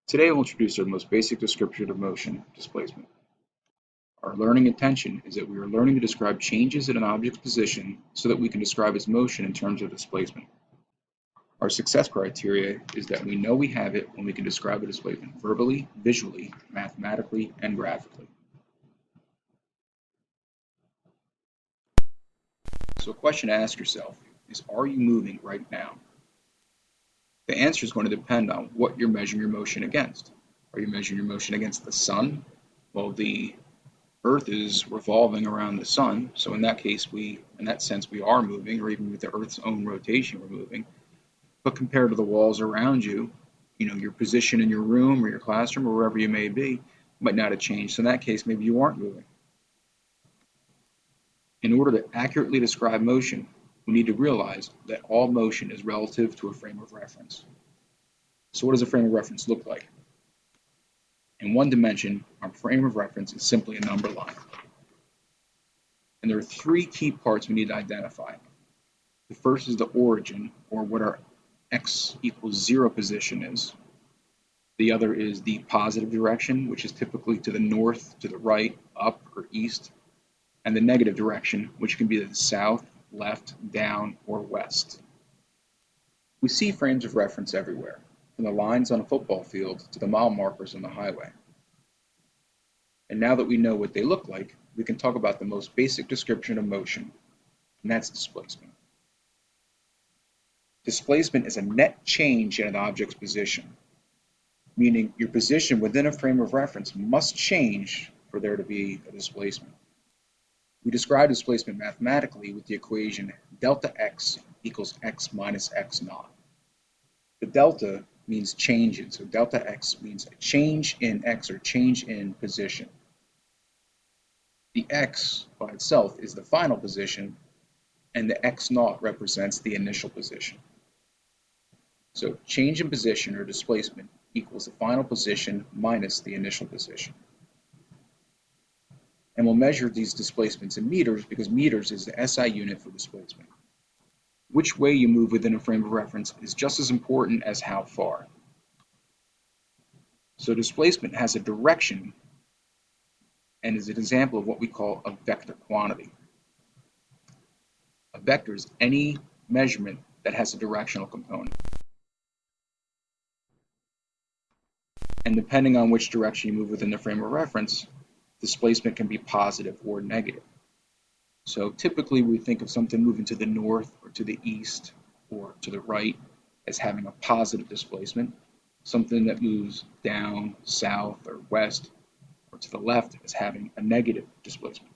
Today we'll introduce our most basic description of motion, displacement. Our learning intention is that we are learning to describe changes in an object's position so that we can describe its motion in terms of displacement. Our success criteria is that we know we have it when we can describe a displacement verbally, visually, mathematically, and graphically. So a question to ask yourself is, are you moving right now? The answer is going to depend on what you're measuring your motion against. Are you measuring your motion against the sun? Well, the Earth is revolving around the sun, so in that sense, we are moving, or even with the Earth's own rotation, we're moving. But compared to the walls around you, your position in your room or your classroom or wherever you may be might not have changed. So in that case, maybe you aren't moving. In order to accurately describe motion, we need to realize that all motion is relative to a frame of reference. So what does a frame of reference look like? In one dimension, our frame of reference is simply a number line. And there are three key parts we need to identify. The first is the origin, or what our x equals 0 position is. The other is the positive direction, which is typically to the north, to the right, up, or east. And the negative direction, which can be to the south, left, down, or west. We see frames of reference everywhere, from the lines on a football field to the mile markers on the highway. And now that we know what they look like, we can talk about the most basic description of motion, and that's displacement. Displacement is a net change in an object's position, meaning your position within a frame of reference must change for there to be a displacement. We describe displacement mathematically with the equation delta x equals x minus x naught. The delta means change in, so delta x means a change in x, or change in position. The x by itself is the final position, and the x naught represents the initial position. So change in position, or displacement, equals the final position minus the initial position. And we'll measure these displacements in meters because meters is the SI unit for displacement. Which way you move within a frame of reference is just as important as how far. So displacement has a direction and is an example of what we call a vector quantity. A vector is any measurement that has a directional component. And depending on which direction you move within the frame of reference, displacement can be positive or negative. So typically we think of something moving to the north or to the east or to the right as having a positive displacement. Something that moves down, south, or west, or to the left as having a negative displacement.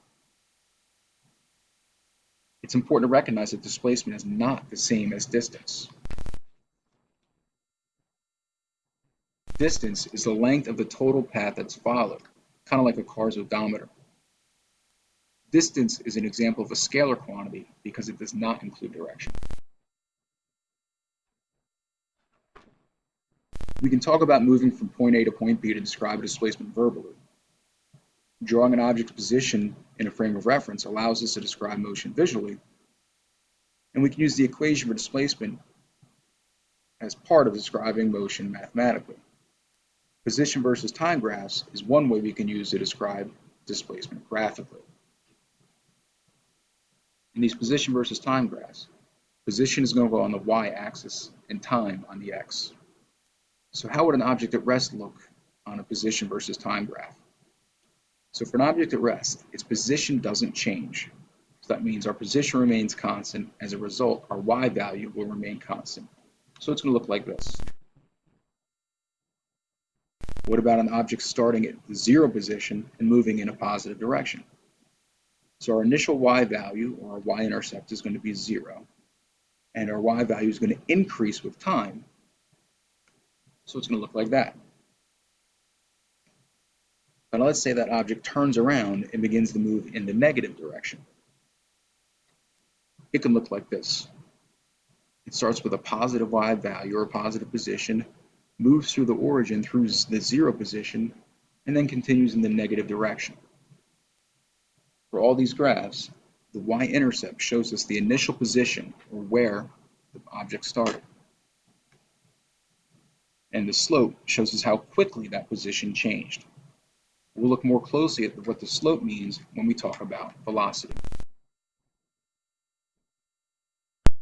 It's important to recognize that displacement is not the same as distance. Distance is the length of the total path that's followed, kind of like a car's odometer. Distance is an example of a scalar quantity because it does not include direction. We can talk about moving from point A to point B to describe a displacement verbally. Drawing an object's position in a frame of reference allows us to describe motion visually, and we can use the equation for displacement as part of describing motion mathematically. Position versus time graphs is one way we can use to describe displacement graphically. In these position versus time graphs, position is going to go on the y-axis and time on the x. So how would an object at rest look on a position versus time graph? So for an object at rest, its position doesn't change. So that means our position remains constant. As a result, our y value will remain constant. So it's going to look like this. What about an object starting at the 0 position and moving in a positive direction? So our initial y value, or our y-intercept, is going to be 0. And our y value is going to increase with time. So it's going to look like that. Now let's say that object turns around and begins to move in the negative direction. It can look like this. It starts with a positive y value, or a positive position, moves through the origin through the 0 position, and then continues in the negative direction. For all these graphs, the y-intercept shows us the initial position, or where the object started. and the slope shows us how quickly that position changed. We'll look more closely at what the slope means when we talk about velocity.